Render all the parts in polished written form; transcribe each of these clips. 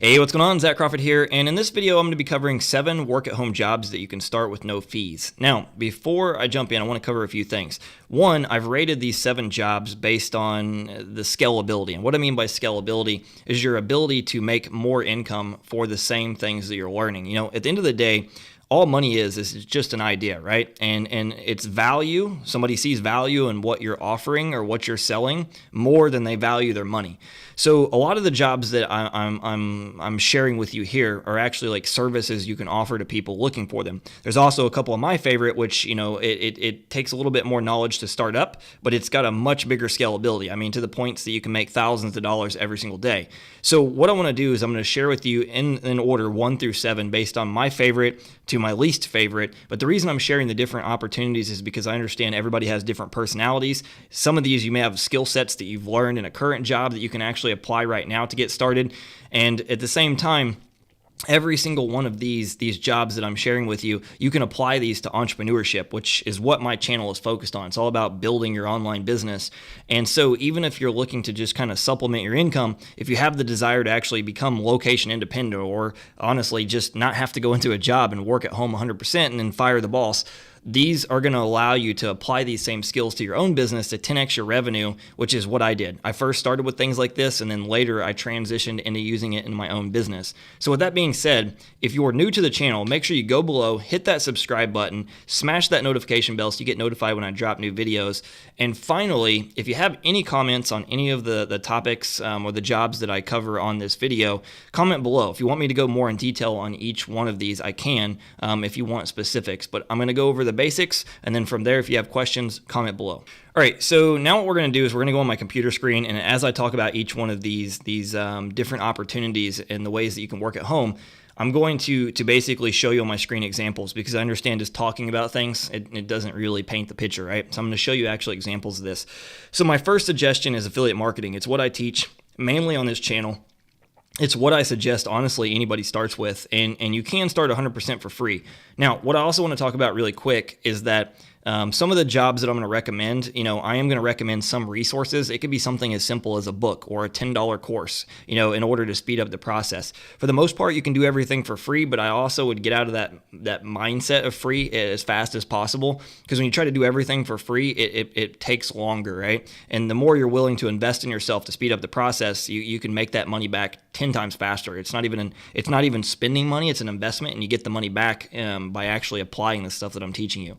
Hey, what's going on? Zach Crawford here, and in this video I'm going to be covering 7 work-at-home jobs that you can start with no fees. Now, before I jump in, I want to cover a few things. One, I've rated these 7 jobs based on the scalability, and what I mean by scalability is your ability to make more income for the same things that you're learning. You know, at the end of the day, all money is just an idea, right? And it's value. Somebody sees value in what you're offering or what you're selling more than they value their money. So a lot of the jobs that I'm sharing with you here are actually like services you can offer to people looking for them. There's also a couple of my favorite, which, you know, it takes a little bit more knowledge to start up, but it's got a much bigger scalability. I mean, to the points that you can make thousands of dollars every single day. So what I want to do is I'm going to share with you in order 1 through 7 based on my favorite to my least favorite. But the reason I'm sharing the different opportunities is because I understand everybody has different personalities. Some of these you may have skill sets that you've learned in a current job that you can actually apply right now to get started. And at the same time, every single one of these jobs that I'm sharing with you, you can apply these to entrepreneurship, which is what my channel is focused on. It's all about building your online business. And so even if you're looking to just kind of supplement your income, if you have the desire to actually become location independent or honestly just not have to go into a job and work at home 100% and then fire the boss, these are going to allow you to apply these same skills to your own business to 10x your revenue, which is what I did. I first started with things like this, and then later I transitioned into using it in my own business. So with that being said, if you're new to the channel, make sure you go below, hit that subscribe button, smash that notification bell so you get notified when I drop new videos. And finally, if you have any comments on any of the topics or the jobs that I cover on this video, comment below. If you want me to go more in detail on each one of these, I can if you want specifics. But I'm going to go over the basics, and then from there, if you have questions, comment below. All right, so now what we're going to do is we're going to go on my computer screen, and as I talk about each one of these different opportunities and the ways that you can work at home, I'm going to basically show you on my screen examples, because I understand just talking about things, it doesn't really paint the picture, right? So I'm going to show you actually examples of this. So my first suggestion is affiliate marketing. It's what I teach mainly on this channel. It's what I suggest, honestly, anybody starts with, and you can start 100% for free. Now, what I also want to talk about really quick is that some of the jobs that I'm going to recommend, you know, I am going to recommend some resources. It could be something as simple as a book or a $10 course, you know, in order to speed up the process. For the most part, you can do everything for free, but I also would get out of that mindset of free as fast as possible, because when you try to do everything for free, it takes longer, right? And the more you're willing to invest in yourself to speed up the process, you can make that money back 10 times faster. It's not even spending money, it's an investment, and you get the money back by actually applying the stuff that I'm teaching you.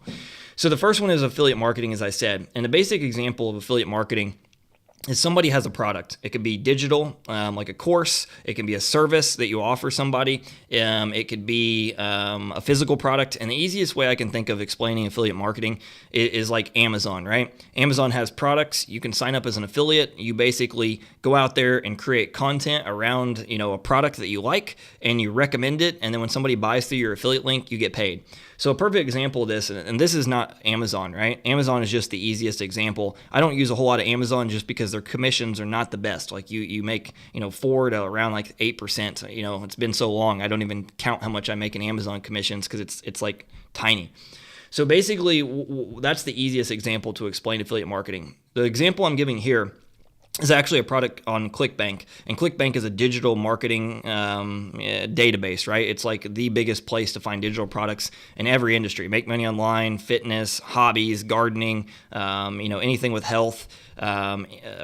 So the first one is affiliate marketing, as I said. And the basic example of affiliate marketing is somebody has a product. It could be digital, like a course. It can be a service that you offer somebody. It could be a physical product. And the easiest way I can think of explaining affiliate marketing is like Amazon, right? Amazon has products. You can sign up as an affiliate. You basically go out there and create content around, you know, a product that you like, and you recommend it. And then when somebody buys through your affiliate link, you get paid. So a perfect example of this, and this is not Amazon, right? Amazon is just the easiest example. I don't use a whole lot of Amazon just because their commissions are not the best. Like you make, you know, 4 to around like 8%. You know, it's been so long, I don't even count how much I make in Amazon commissions because it's like tiny. So basically, that's the easiest example to explain affiliate marketing. The example I'm giving here is actually a product on ClickBank, and ClickBank is a digital marketing database, right? It's like the biggest place to find digital products in every industry. Make money online, fitness, hobbies, gardening, you know, anything with health,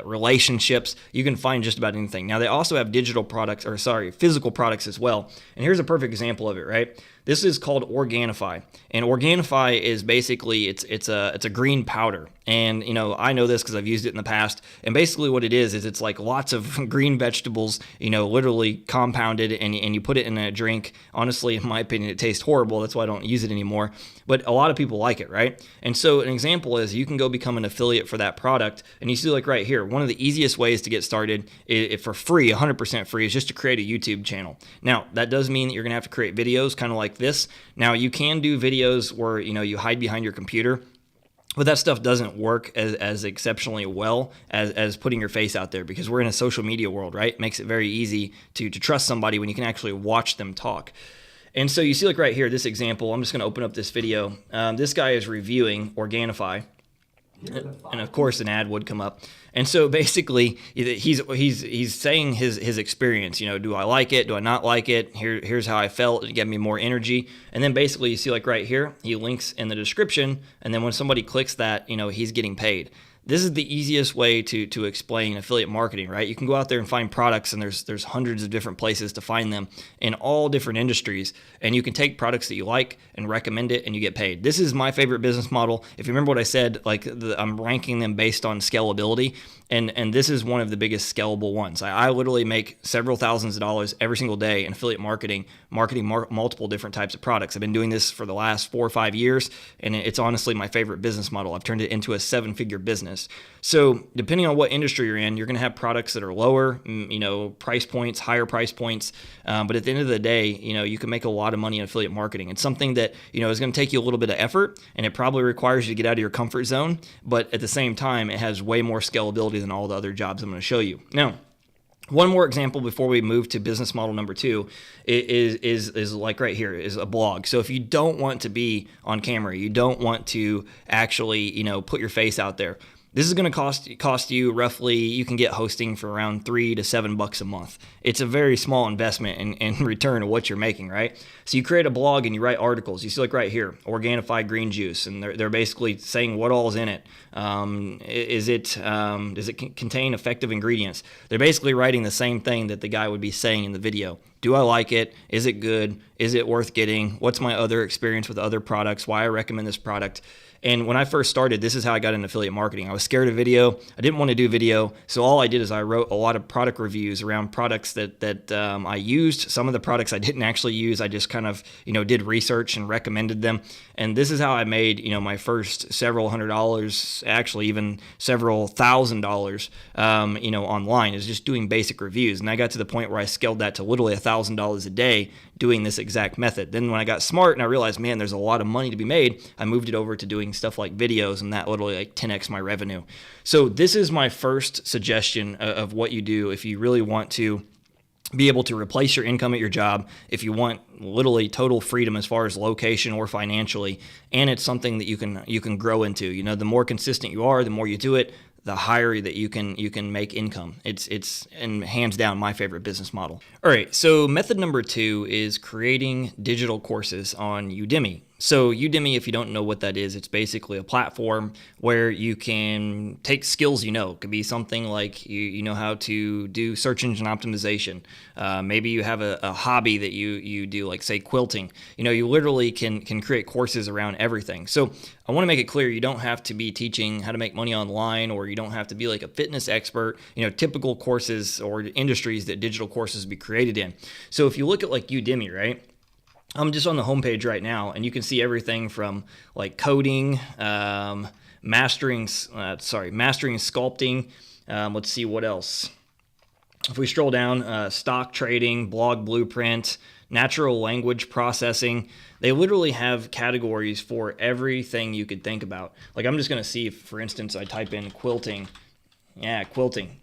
relationships. You can find just about anything. Now, they also have physical products as well. And here's a perfect example of it, right? This is called Organifi, and Organifi is basically it's a green powder. And you know, I know this because I've used it in the past. And basically, what it is it's like lots of green vegetables, you know, literally compounded, and you put it in a drink. Honestly, in my opinion, it tastes horrible. That's why I don't use it anymore. But a lot of people like it, right? And so an example is you can go become an affiliate for that product. And you see, like right here, one of the easiest ways to get started for free, 100% free, is just to create a YouTube channel. Now, that does mean that you're going to have to create videos kind of like this. Now, you can do videos where, you know, you hide behind your computer, but that stuff doesn't work as exceptionally well as putting your face out there, because we're in a social media world, right? It makes it very easy to trust somebody when you can actually watch them talk. And so you see, like right here, this example, I'm just going to open up this video. This guy is reviewing Organifi. and of course an ad would come up. And so basically he's saying his experience, do I like it, do I not like it, here's how I felt, it gave me more energy. And then basically you see like right here, he links in the description, and then when somebody clicks that, he's getting paid. This is the easiest way to explain affiliate marketing, right? You can go out there and find products, and there's hundreds of different places to find them in all different industries, and you can take products that you like and recommend it, and you get paid. This is my favorite business model. If you remember what I said, I'm ranking them based on scalability, and this is one of the biggest scalable ones. I literally make several thousands of dollars every single day in affiliate marketing multiple different types of products. I've been doing this for the last 4 or 5 years, and it's honestly my favorite business model. I've turned it into a 7-figure business. So depending on what industry you're in, you're going to have products that are lower, price points, higher price points. But at the end of the day, you can make a lot of money in affiliate marketing. It's something that, is going to take you a little bit of effort, and it probably requires you to get out of your comfort zone. But at the same time, it has way more scalability than all the other jobs I'm going to show you. Now, one more example before we move to business model number 2 is like right here is a blog. So if you don't want to be on camera, you don't want to actually, put your face out there, this is going to cost you roughly, you can get hosting for around $3 to $7 a month. It's a very small investment in return of what you're making, right? So you create a blog and you write articles. You see like right here, Organifi green juice, and they're basically saying what all's in it. Does it contain effective ingredients? They're basically writing the same thing that the guy would be saying in the video. Do I like it? Is it good? Is it worth getting? What's my other experience with other products? Why I recommend this product? And when I first started, this is how I got into affiliate marketing. I was scared of video. I didn't want to do video. So all I did is I wrote a lot of product reviews around products that I used. Some of the products I didn't actually use. I just kind of, did research and recommended them. And this is how I made, my first several $100s, actually even several $1,000s, online, is just doing basic reviews. And I got to the point where I scaled that to literally $1,000 a day doing this exact method. Then when I got smart and I realized, man, there's a lot of money to be made, I moved it over to doing stuff like videos, and that literally like 10x my revenue. So this is my first suggestion of what you do if you really want to be able to replace your income at your job, if you want literally total freedom as far as location or financially, and it's something that you can grow into. The more consistent you are, the more you do it, the higher that you can make income. It's and hands down my favorite business model. All right, so method number 2 is creating digital courses on Udemy. So Udemy, if you don't know what that is, it's basically a platform where you can take skills It could be something like you know how to do search engine optimization. Maybe you have a hobby that you do, like say quilting. You literally can create courses around everything. So I want to make it clear, you don't have to be teaching how to make money online, or you don't have to be like a fitness expert. Typical courses or industries that digital courses be created in. So if you look at like Udemy, right? I'm just on the homepage right now, and you can see everything from like coding, mastering sculpting. Let's see what else. If we scroll down, stock trading, blog blueprint, natural language processing. They literally have categories for everything you could think about. Like I'm just going to see if, for instance, I type in quilting. Yeah, quilting.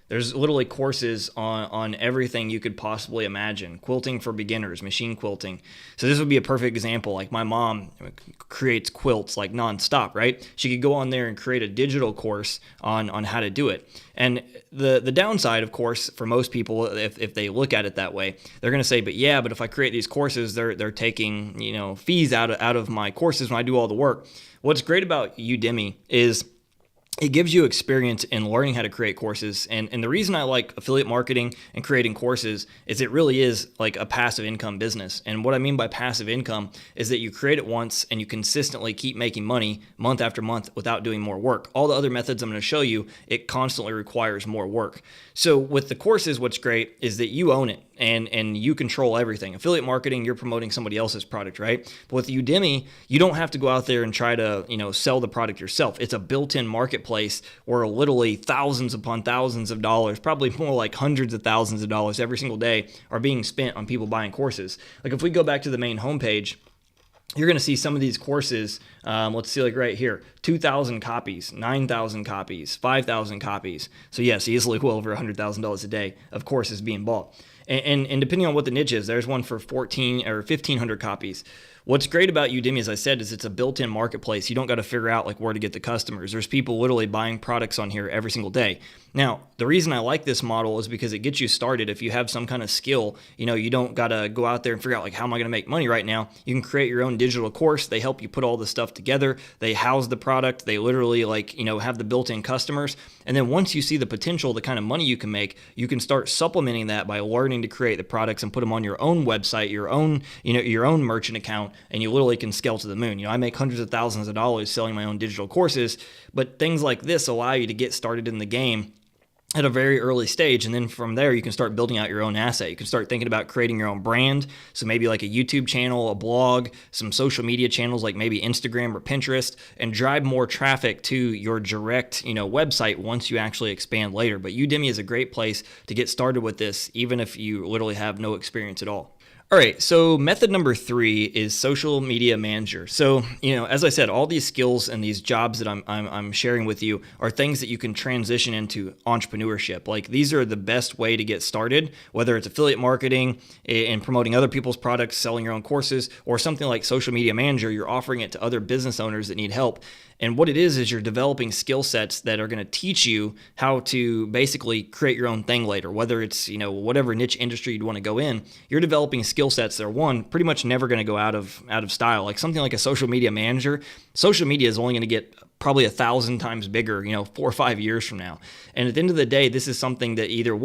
There's literally courses on everything you could possibly imagine. Quilting for beginners, machine quilting. So this would be a perfect example. Like my mom creates quilts like nonstop, right? She could go on there and create a digital course on how to do it. And the downside, of course, for most people, if they look at it that way, they're going to say, but if I create these courses, they're taking fees out of my courses when I do all the work. What's great about Udemy is it gives you experience in learning how to create courses. And the reason I like affiliate marketing and creating courses is it really is like a passive income business. And what I mean by passive income is that you create it once and you consistently keep making money month after month without doing more work. All the other methods I'm going to show you, it constantly requires more work. So with the courses, what's great is that you own it. And you control everything. Affiliate marketing, you're promoting somebody else's product, right? But with Udemy, you don't have to go out there and try to, sell the product yourself. It's a built-in marketplace where literally thousands upon thousands of dollars, probably more like hundreds of thousands of dollars every single day are being spent on people buying courses. Like if we go back to the main homepage, you're going to see some of these courses. Let's see, like right here, 2,000 copies, 9,000 copies, 5,000 copies. So yes, easily well over $100,000 a day of courses being bought. And depending on what the niche is, there's one for 14 or 1,500 copies. What's great about Udemy, as I said, is it's a built-in marketplace. You don't got to figure out like where to get the customers. There's people literally buying products on here every single day. Now, the reason I like this model is because it gets you started. If you have some kind of skill, you don't got to go out there and figure out like, how am I going to make money right now? You can create your own digital course. They help you put all this stuff together. They house the product. They literally have the built-in customers. And then once you see the potential, the kind of money you can make, you can start supplementing that by learning to create the products and put them on your own website, your own merchant account, and you literally can scale to the moon. I make hundreds of thousands of dollars selling my own digital courses, but things like this allow you to get started in the game at a very early stage. And then from there, you can start building out your own asset. You can start thinking about creating your own brand. So maybe like a YouTube channel, a blog, some social media channels like maybe Instagram or Pinterest, and drive more traffic to your direct, website once you actually expand later. But Udemy is a great place to get started with this, even if you literally have no experience at all. All right, so method number 3 is social media manager. So, as I said, all these skills and these jobs that I'm sharing with you are things that you can transition into entrepreneurship. Like, these are the best way to get started, whether it's affiliate marketing and promoting other people's products, selling your own courses, or something like social media manager. You're offering it to other business owners that need help. And what it is you're developing skill sets that are going to teach you how to basically create your own thing later, whether it's, whatever niche industry you'd want to go in. You're developing skill sets that are, pretty much never going to go out of style. Like something like a social media manager, social media is only going to get probably 1,000 times bigger, 4 or 5 years from now. And at the end of the day, this is something that either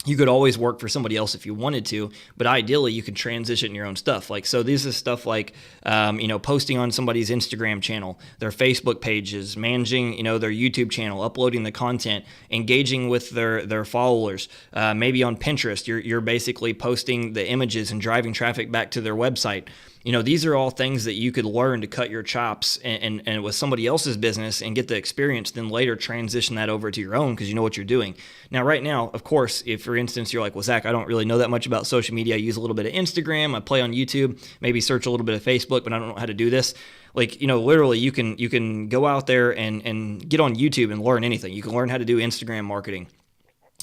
you could always work for somebody else if you wanted to, but ideally you could transition your own stuff. So this is stuff like, posting on somebody's Instagram channel, their Facebook pages, managing, their YouTube channel, uploading the content, engaging with their followers. Maybe on Pinterest, you're basically posting the images and driving traffic back to their website. These are all things that you could learn to cut your chops and with somebody else's business and get the experience, then later transition that over to your own because you know what you're doing. Now, right now, of course, if for instance you're like, well, Zach, I don't really know that much about social media. I use a little bit of Instagram, I play on YouTube, maybe search a little bit of Facebook, but I don't know how to do this. Literally you can go out there and get on YouTube and learn anything. You can learn how to do Instagram marketing.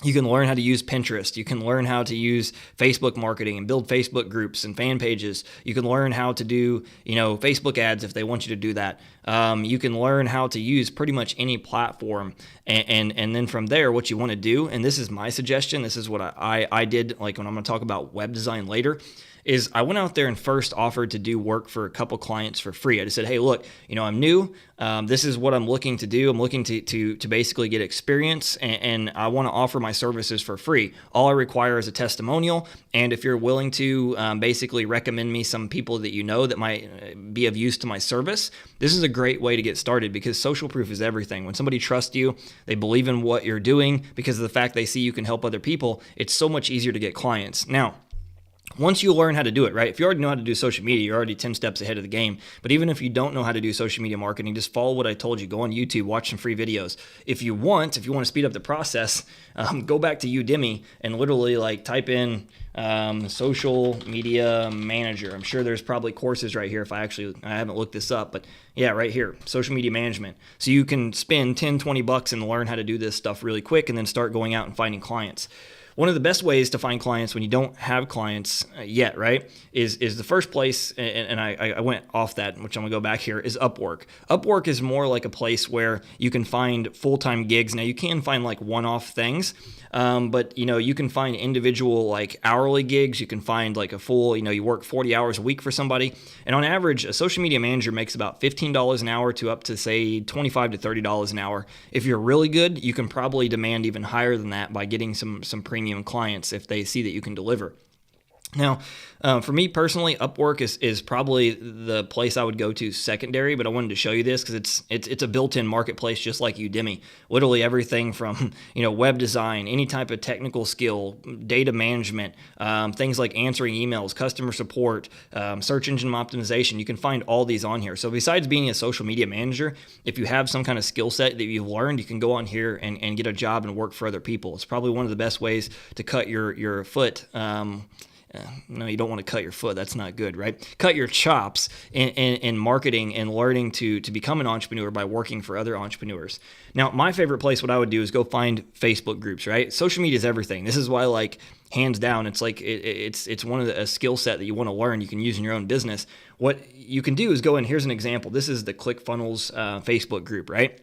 You can learn how to use Pinterest. You can learn how to use Facebook marketing and build Facebook groups and fan pages. You can learn how to do, Facebook ads if they want you to do that. You can learn how to use pretty much any platform. And then from there, what you want to do, and this is my suggestion, this is what I did, like when I'm going to talk about web design later, is I went out there and first offered to do work for a couple clients for free. I just said, hey, look, I'm new. This is what I'm looking to do. I'm looking to basically get experience, and I want to offer my services for free. All I require is a testimonial, and if you're willing to basically recommend me some people that that might be of use to my service, this is a great way to get started because social proof is everything. When somebody trusts you, they believe in what you're doing because of the fact they see you can help other people, it's so much easier to get clients. Now, once you learn how to do it, right? If you already know how to do social media, you're already 10 steps ahead of the game. But even if you don't know how to do social media marketing, just follow what I told you. Go on YouTube, watch some free videos. If you want to speed up the process, go back to Udemy and literally type in social media manager. I'm sure there's probably courses right here I haven't looked this up, but yeah, right here, social media management. So you can spend 10, 20 bucks and learn how to do this stuff really quick and then start going out and finding clients. One of the best ways to find clients when you don't have clients yet, right, is the first place, and I went off that, which I'm going to go back here, is Upwork. Upwork is more like a place where you can find full-time gigs. Now, you can find one-off things, but you can find individual hourly gigs. You can find a full, you work 40 hours a week for somebody. And on average, a social media manager makes about $15 an hour to up to, say, $25 to $30 an hour. If you're really good, you can probably demand even higher than that by getting some premium clients if they see that you can deliver. Now, for me personally, Upwork is probably the place I would go to secondary, but I wanted to show you this because it's a built-in marketplace just like Udemy. Literally everything from web design, any type of technical skill, data management, things like answering emails, customer support, search engine optimization. You can find all these on here. So besides being a social media manager, if you have some kind of skill set that you've learned, you can go on here and get a job and work for other people. It's probably one of the best ways to cut your foot no, you don't want to cut your foot. That's not good, right? Cut your chops in marketing and learning to become an entrepreneur by working for other entrepreneurs. Now, my favorite place, what I would do is go find Facebook groups, right? Social media is everything. This is why, like, hands down, it's like it's one of a skill set that you want to learn. You can use in your own business. What you can do is go in. Here's an example. This is the ClickFunnels Facebook group, right?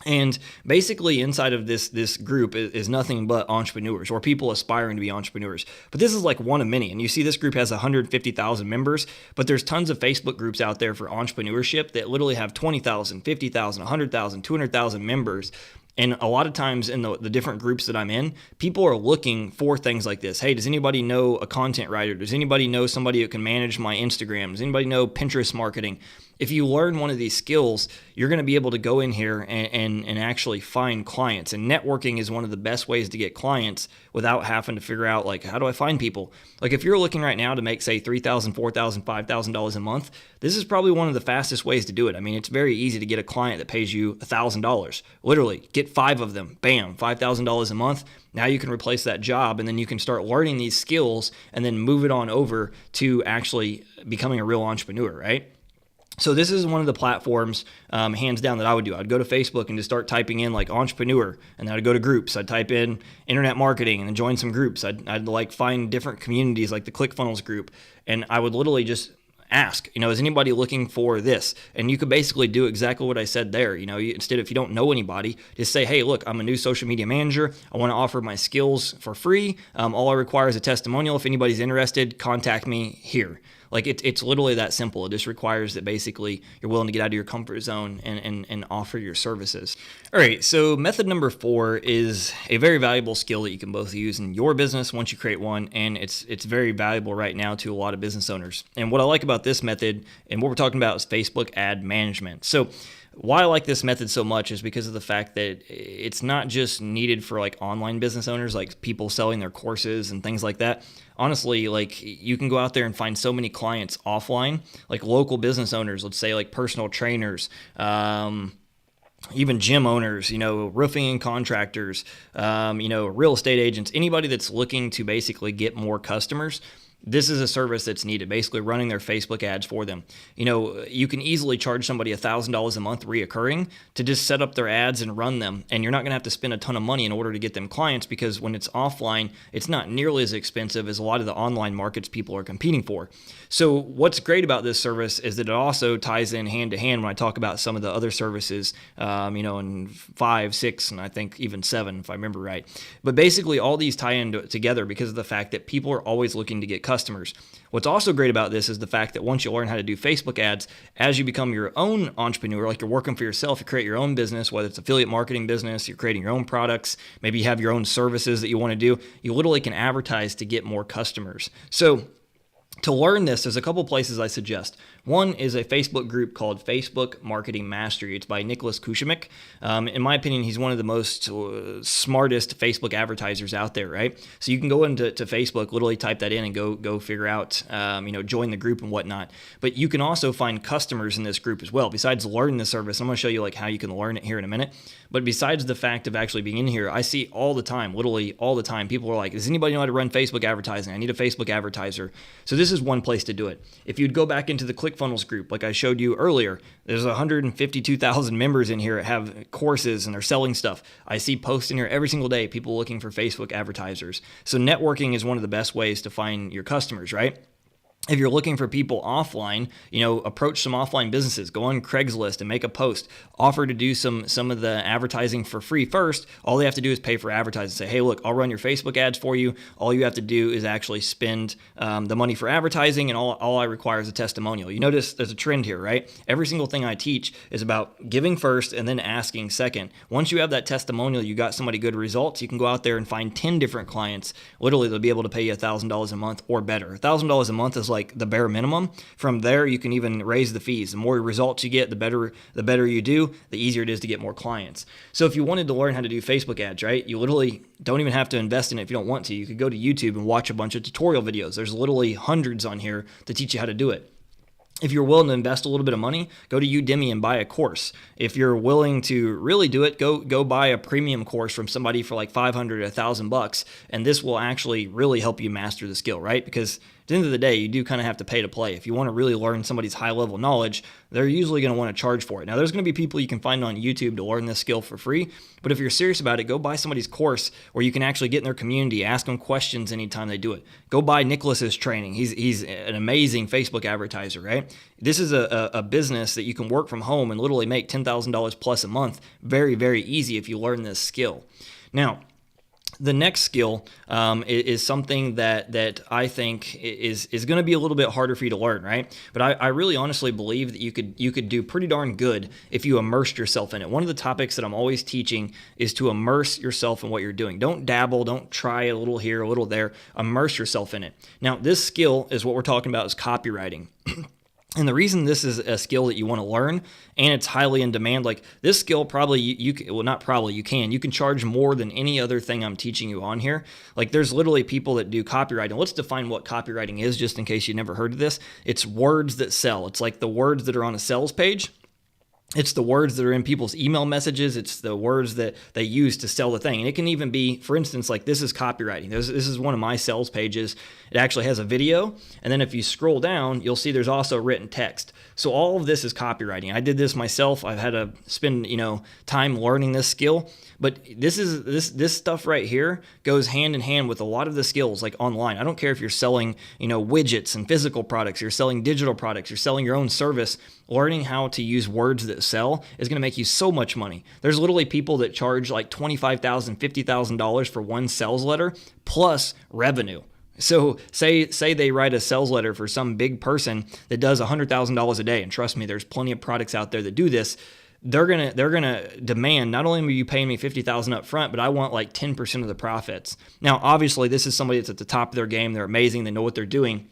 And basically inside of this group is nothing but entrepreneurs or people aspiring to be entrepreneurs. But this is like one of many. And you see this group has 150,000 members, but there's tons of Facebook groups out there for entrepreneurship that literally have 20,000, 50,000, 100,000, 200,000 members. And a lot of times in the different groups that I'm in, people are looking for things like this. Hey, does anybody know a content writer? Does anybody know somebody who can manage my Instagram? Does anybody know Pinterest marketing? If you learn one of these skills, you're going to be able to go in here and actually find clients. And networking is one of the best ways to get clients without having to figure out, like, how do I find people? Like, if you're looking right now to make, say, $3,000, $4,000, $5,000 a month, this is probably one of the fastest ways to do it. I mean, it's very easy to get a client that pays you $1,000. Literally, get 5 of them. Bam, $5,000 a month. Now you can replace that job, and then you can start learning these skills and then move it on over to actually becoming a real entrepreneur, right? So this is one of the platforms, hands down, that I would do. I'd go to Facebook and just start typing in like entrepreneur, and then I'd go to groups. I'd type in internet marketing and then join some groups. I'd like find different communities like the ClickFunnels group, and I would literally just ask, is anybody looking for this? And you could basically do exactly what I said there. Instead, if you don't know anybody, just say, hey, look, I'm a new social media manager. I want to offer my skills for free. All I require is a testimonial. If anybody's interested, contact me here. Like it's literally that simple. It just requires that basically you're willing to get out of your comfort zone and offer your services. All right, so method number 4 is a very valuable skill that you can both use in your business once you create one, and it's very valuable right now to a lot of business owners. And what I like about this method and what we're talking about is Facebook ad management. So why I like this method so much is because of the fact that it's not just needed for like online business owners, like people selling their courses and things like that. Honestly, like you can go out there and find so many clients offline, like local business owners, let's say like personal trainers, even gym owners, roofing and contractors, real estate agents, anybody that's looking to basically get more customers. This is a service that's needed, basically running their Facebook ads for them. You can easily charge somebody $1,000 a month reoccurring to just set up their ads and run them. And you're not going to have to spend a ton of money in order to get them clients, because when it's offline, it's not nearly as expensive as a lot of the online markets people are competing for. So what's great about this service is that it also ties in hand to hand when I talk about some of the other services, in 5, 6, and I think even 7, if I remember right. But basically all these tie in together because of the fact that people are always looking to get customers. What's also great about this is the fact that once you learn how to do Facebook ads, as you become your own entrepreneur, like you're working for yourself, you create your own business, whether it's affiliate marketing business, you're creating your own products, maybe you have your own services that you want to do, you literally can advertise to get more customers. So to learn this, there's a couple places I suggest. One is a Facebook group called Facebook Marketing Mastery. It's by 𝐤𝐜𝐿. In my opinion, he's one of the most smartest Facebook advertisers out there, right? So you can go into Facebook, literally type that in and go figure out, join the group and whatnot. But you can also find customers in this group as well. Besides learning the service, I'm going to show you like how you can learn it here in a minute. But besides the fact of actually being in here, I see all the time, literally all the time, people are like, does anybody know how to run Facebook advertising? I need a Facebook advertiser. So this is one place to do it. If you'd go back into the ClickFunnels group, like I showed you earlier, there's 152,000 members in here that have courses and they're selling stuff. I see posts in here every single day, people looking for Facebook advertisers. So networking is one of the best ways to find your customers, right? If you're looking for people offline, approach some offline businesses, go on Craigslist and make a post, offer to do some of the advertising for free first. All they have to do is pay for advertising. Say, hey, look, I'll run your Facebook ads for you. All you have to do is actually spend the money for advertising, and all I require is a testimonial. You notice there's a trend here, right? Every single thing I teach is about giving first and then asking second. Once you have that testimonial, you got somebody good results, you can go out there and find 10 different clients. Literally, they'll be able to pay you $1,000 a month or better. $1,000 a month is like the bare minimum. From there, you can even raise the fees. The more results you get, the better you do, the easier it is to get more clients. So if you wanted to learn how to do Facebook ads, right, you literally don't even have to invest in it if you don't want to. You could go to YouTube and watch a bunch of tutorial videos. There's literally hundreds on here to teach you how to do it. If you're willing to invest a little bit of money, go to Udemy and buy a course. If you're willing to really do it, go buy a premium course from somebody for like $500 to $1,000, and this will actually really help you master the skill, right? Because at the end of the day, you do kind of have to pay to play. If you want to really learn somebody's high-level knowledge, they're usually going to want to charge for it. Now, there's going to be people you can find on YouTube to learn this skill for free, but if you're serious about it, go buy somebody's course where you can actually get in their community, ask them questions anytime they do it. Go buy Nicholas's training. He's an amazing Facebook advertiser, right? This is a business that you can work from home and literally make $10,000 plus a month. Very, very easy if you learn this skill. Now, the next skill is something that I think is going to be a little bit harder for you to learn, right? But I really honestly believe that you could do pretty darn good if you immersed yourself in it. One of the topics that I'm always teaching is to immerse yourself in what you're doing. Don't dabble, don't try a little here, a little there. Immerse yourself in it. Now, this skill is what we're talking about is copywriting. And the reason this is a skill that you want to learn and it's highly in demand, like this skill probably you can charge more than any other thing I'm teaching you on here. Like there's literally people that do copywriting. Let's define what copywriting is just in case you never heard of this. It's words that sell. It's like the words that are on a sales page. It's the words that are in people's email messages. It's the words that they use to sell the thing. And it can even be, for instance, like this is copywriting. This is one of my sales pages. It actually has a video. And then if you scroll down, you'll see there's also written text. So all of this is copywriting. I did this myself. I've had to spend, time learning this skill. But this stuff right here goes hand in hand with a lot of the skills like online. I don't care if you're selling, widgets and physical products, you're selling digital products, you're selling your own service. Learning how to use words that sell is going to make you so much money. There's literally people that charge like $25,000, $50,000 for one sales letter plus revenue. So say they write a sales letter for some big person that does $100,000 a day, and trust me, there's plenty of products out there that do this. They're gonna demand, not only will you pay me $50,000 up front, but I want like 10% of the profits. Now, obviously, this is somebody that's at the top of their game. They're amazing. They know what they're doing.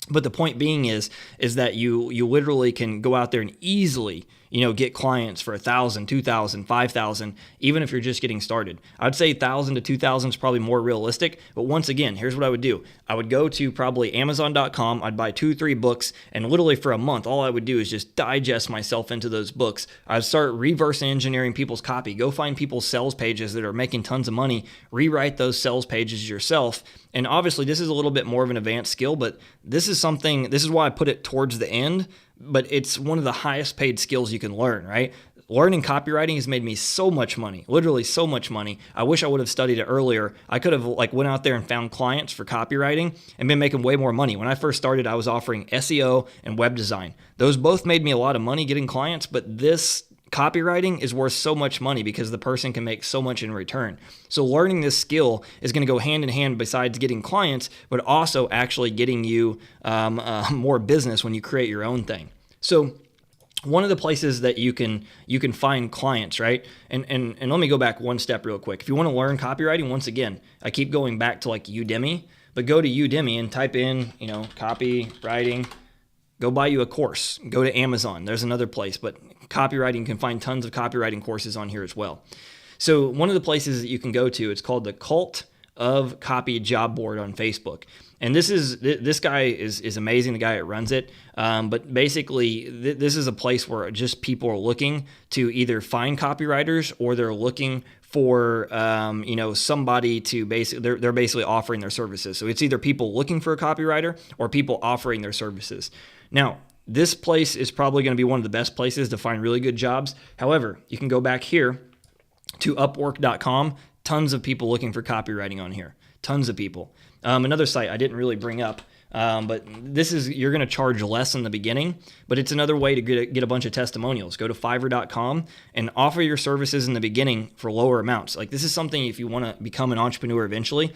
But the point being is that you literally can go out there and easily, get clients for $1,000, $2,000, $5,000, even if you're just getting started. I'd say $1,000 to $2,000 is probably more realistic. But once again, here's what I would do. I would go to probably Amazon.com. I'd buy 2-3 books, and literally for a month, all I would do is just digest myself into those books. I'd start reverse engineering people's copy. Go find people's sales pages that are making tons of money. Rewrite those sales pages yourself. And obviously, this is a little bit more of an advanced skill, but this is why I put it towards the end, but it's one of the highest paid skills you can learn, right? Learning copywriting has made me so much money, literally so much money. I wish I would have studied it earlier. I could have went out there and found clients for copywriting and been making way more money. When I first started, I was offering SEO and web design. Those both made me a lot of money getting clients, but this copywriting is worth so much money because the person can make so much in return. So learning this skill is going to go hand in hand besides getting clients, but also actually getting you more business when you create your own thing. So one of the places that you can find clients, right? And let me go back one step real quick. If you want to learn copywriting, once again, I keep going back to like Udemy, but go to Udemy and type in, copywriting. Go buy you a course. Go to Amazon. There's another place, but copywriting, you can find tons of copywriting courses on here as well. So one of the places that you can go to, it's called the Cult of Copy Job Board on Facebook. And this guy is amazing, the guy that runs it. But basically, this is a place where just people are looking to either find copywriters or they're looking for somebody to they're basically offering their services. So it's either people looking for a copywriter or people offering their services. Now, this place is probably going to be one of the best places to find really good jobs. However, you can go back here to Upwork.com. Tons of people looking for copywriting on here. Tons of people. Another site I didn't really bring up, but you're going to charge less in the beginning, but it's another way to get a bunch of testimonials. Go to Fiverr.com and offer your services in the beginning for lower amounts. Like this is something if you want to become an entrepreneur eventually,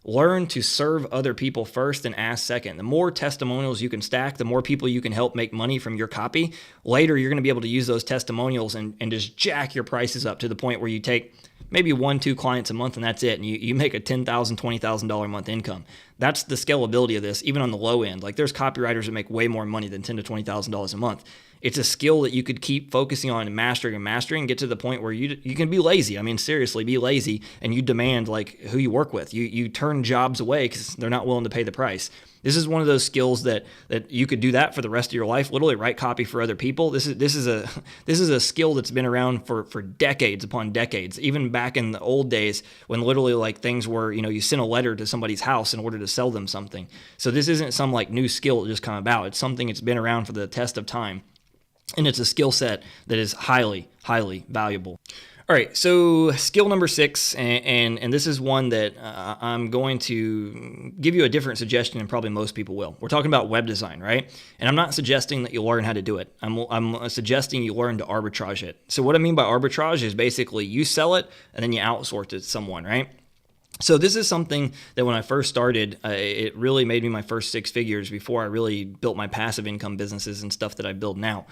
learn to serve other people first and ask second. The more testimonials you can stack, the more people you can help make money from your copy. Later, you're going to be able to use those testimonials and just jack your prices up to the point where you take maybe 1-2 clients a month and that's it. And you make a $10,000, $20,000 a month income. That's the scalability of this, even on the low end. Like there's copywriters that make way more money than $10,000 to $20,000 a month. It's a skill that you could keep focusing on and mastering, get to the point where you can be lazy. I mean, seriously, be lazy, and you demand like who you work with. You turn jobs away because they're not willing to pay the price. This is one of those skills that you could do that for the rest of your life. Literally write copy for other people. This is a skill that's been around for decades upon decades. Even back in the old days when literally like things were, you sent a letter to somebody's house in order to sell them something. So this isn't some like new skill that just come about. It's something that's been around for the test of time. And it's a skill set that is highly, highly valuable. All right, so skill number 6, and this is one that I'm going to give you a different suggestion than probably most people will. We're talking about web design, right? And I'm not suggesting that you learn how to do it. I'm suggesting you learn to arbitrage it. So what I mean by arbitrage is basically you sell it and then you outsource it to someone, right? So this is something that when I first started, it really made me my first 6 figures before I really built my passive income businesses and stuff that I build now.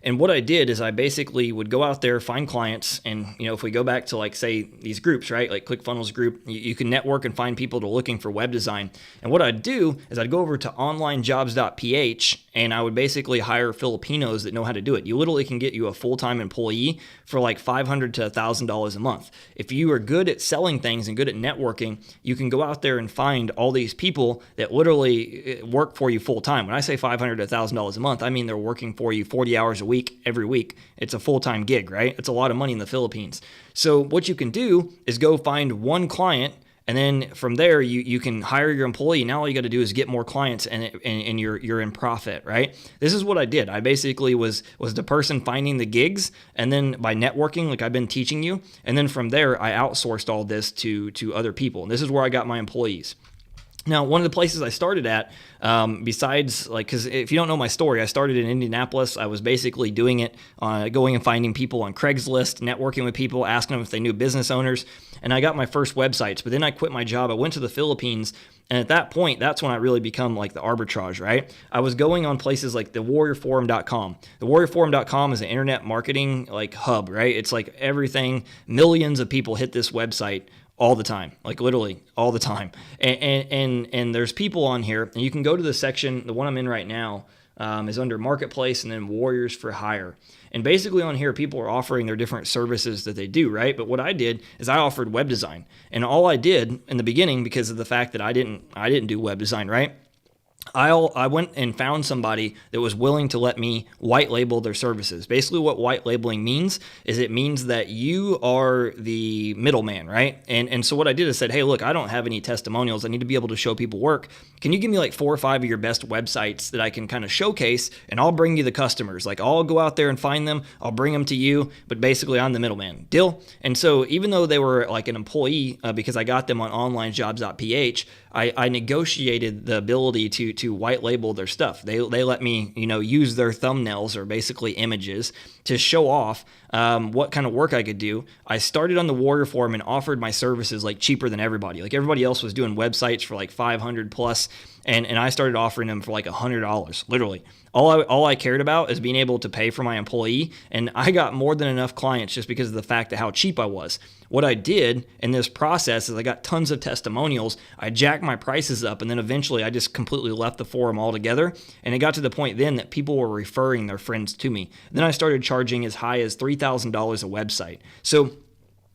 And what I did is I basically would go out there, find clients, and if we go back to like say these groups, right, like ClickFunnels group, you can network and find people that are looking for web design. And what I'd do is I'd go over to onlinejobs.ph and I would basically hire Filipinos that know how to do it. You literally can get you a full-time employee for like $500 to $1,000 a month. If you are good at selling things and good at networking, you can go out there and find all these people that literally work for you full-time. When I say $500 to $1,000 a month, I mean they're working for you 40 hours a week, every week. It's a full-time gig, right? It's a lot of money in the Philippines. So what you can do is go find one client, and then from there you can hire your employee. Now all you got to do is get more clients, and you're in profit, right? This is what I did. I basically was the person finding the gigs, and then by networking, like I've been teaching you, and then from there I outsourced all this to other people. And this is where I got my employees. Now, one of the places I started at, besides, like, because if you don't know my story, I started in Indianapolis. I was basically doing it, going and finding people on Craigslist, networking with people, asking them if they knew business owners, and I got my first websites. But then I quit my job. I went to the Philippines, and at that point, that's when I really become like the arbitrage, right? I was going on places like the warriorforum.com. The warriorforum.com is an internet marketing like hub, right? It's like everything. Millions of people hit this website all the time, like literally all the time. And there's people on here, and you can go to the section, the one I'm in right now is under Marketplace and then Warriors for Hire. And basically on here, people are offering their different services that they do, right? But what I did is I offered web design. And all I did in the beginning, because of the fact that I didn't do web design, right? I went and found somebody that was willing to let me white label their services. Basically what white labeling means is it means that you are the middleman, right? And so what I did is said, hey, look, I don't have any testimonials. I need to be able to show people work. Can you give me like 4 or 5 of your best websites that I can kind of showcase, and I'll bring you the customers. Like I'll go out there and find them. I'll bring them to you, but basically I'm the middleman. Deal? And so even though they were like an employee, because I got them on onlinejobs.ph, I negotiated the ability to white label their stuff. They let me, use their thumbnails or basically images to show off what kind of work I could do. I started on the Warrior Forum and offered my services like cheaper than everybody. Like everybody else was doing websites for like 500 plus, and I started offering them for like $100, literally. All I cared about is being able to pay for my employee, and I got more than enough clients just because of the fact of how cheap I was. What I did in this process is I got tons of testimonials. I jacked my prices up, and then eventually I just completely left the forum altogether. And it got to the point then that people were referring their friends to me. Then I started charging as high as $3,000 a website. So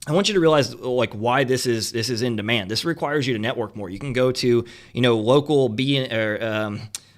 I want you to realize like why this is in demand. This requires you to network more. You can go to local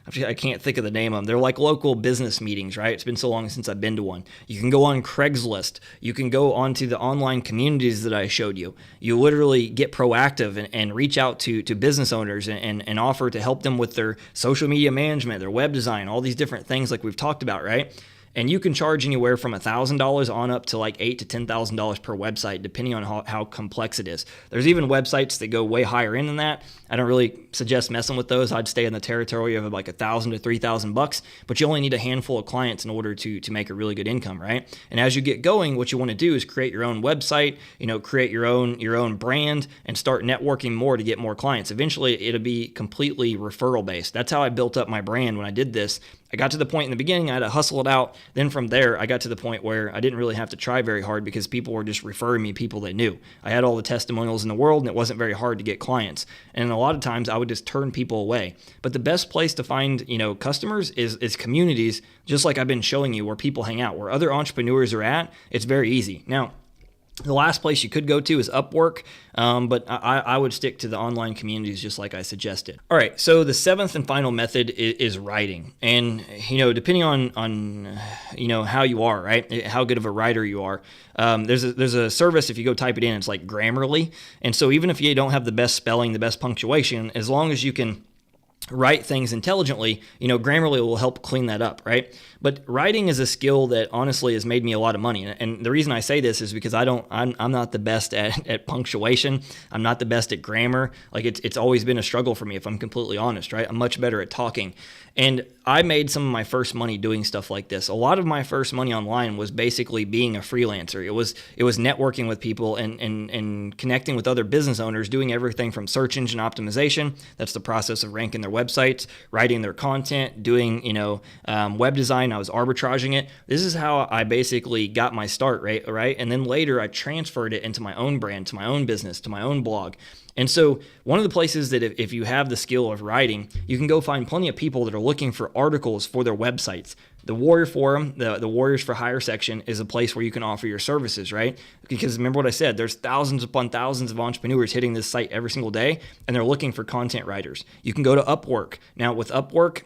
I can't think of the name of them. They're like local business meetings, right? It's been so long since I've been to one. You can go on Craigslist. You can go onto the online communities that I showed you. You literally get proactive and reach out to business owners and offer to help them with their social media management, their web design, all these different things like we've talked about, right? And you can charge anywhere from $1,000 on up to like $8,000 to $10,000 per website, depending on how complex it is. There's even websites that go way higher in than that. I don't really suggest messing with those. I'd stay in the territory of like $1,000 to $3,000, but you only need a handful of clients in order to make a really good income, right? And as you get going, what you want to do is create your own website, create your own brand, and start networking more to get more clients. Eventually, it'll be completely referral based. That's how I built up my brand when I did this. I got to the point in the beginning, I had to hustle it out. Then from there, I got to the point where I didn't really have to try very hard because people were just referring me people they knew. I had all the testimonials in the world, and it wasn't very hard to get clients. And in a lot of times I would just turn people away. But the best place to find, customers is communities, just like I've been showing you, where people hang out, where other entrepreneurs are at. It's very easy. Now, the last place you could go to is Upwork, but I would stick to the online communities just like I suggested. All right, so the seventh and final method is writing. And, depending on how you are, right, how good of a writer you are, there's a service, if you go type it in, it's like Grammarly. And so even if you don't have the best spelling, the best punctuation, as long as you can write things intelligently, Grammarly will help clean that up, right? But writing is a skill that honestly has made me a lot of money. And the reason I say this is because I'm not the best at punctuation. I'm not the best at grammar. Like it's always been a struggle for me, if I'm completely honest, right? I'm much better at talking. And I made some of my first money doing stuff like this. A lot of my first money online was basically being a freelancer. It was networking with people and connecting with other business owners, doing everything from search engine optimization. That's the process of ranking their websites, writing their content, doing, web design. I was arbitraging it. This is how I basically got my start, right? And then later I transferred it into my own brand, to my own business, to my own blog. And so one of the places that if you have the skill of writing, you can go find plenty of people that are looking for articles for their websites. The Warrior Forum, the Warriors for Hire section, is a place where you can offer your services, right? Because remember what I said, there's thousands upon thousands of entrepreneurs hitting this site every single day, and they're looking for content writers. You can go to Upwork. Now with Upwork,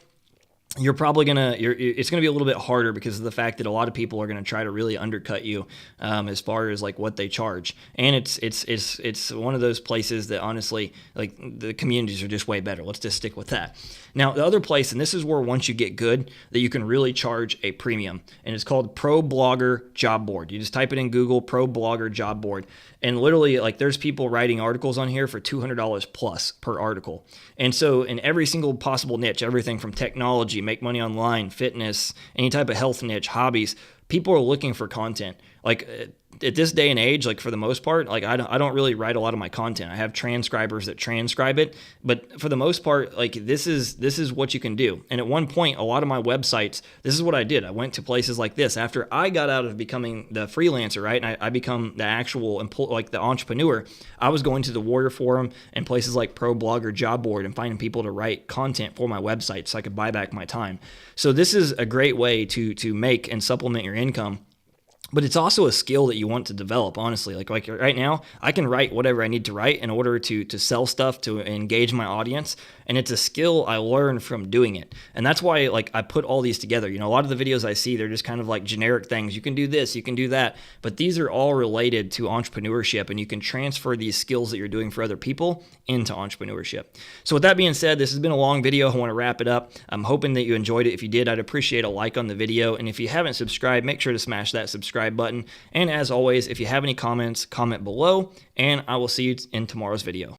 you're probably it's gonna be a little bit harder because of the fact that a lot of people are gonna try to really undercut you as far as like what they charge, and it's one of those places that honestly, like, the communities are just way better. Let's just stick with that. Now the other place, and this is where once you get good, that you can really charge a premium, and it's called Pro Blogger Job Board. You just type it in Google, Pro Blogger Job Board, and literally, like, there's people writing articles on here for $200 plus per article. And so in every single possible niche, everything from technology, make money online, fitness, any type of health niche, hobbies, people are looking for content. Like at this day and age, like for the most part, like I don't really write a lot of my content. I have transcribers that transcribe it, but for the most part, like this is what you can do. And at one point, a lot of my websites, this is what I did. I went to places like this after I got out of becoming the freelancer, right? And I become the actual like the entrepreneur. I was going to the Warrior Forum and places like Pro Blogger Job Board and finding people to write content for my website so I could buy back my time. So this is a great way to make and supplement your income. But it's also a skill that you want to develop, honestly. Like right now, I can write whatever I need to write in order to sell stuff, to engage my audience. And it's a skill I learned from doing it. And that's why, like, I put all these together. A lot of the videos I see, they're just kind of like generic things. You can do this, you can do that. But these are all related to entrepreneurship, and you can transfer these skills that you're doing for other people into entrepreneurship. So with that being said, this has been a long video. I want to wrap it up. I'm hoping that you enjoyed it. If you did, I'd appreciate a like on the video. And if you haven't subscribed, make sure to smash that subscribe button. And as always, if you have any comments, comment below, and I will see you in tomorrow's video.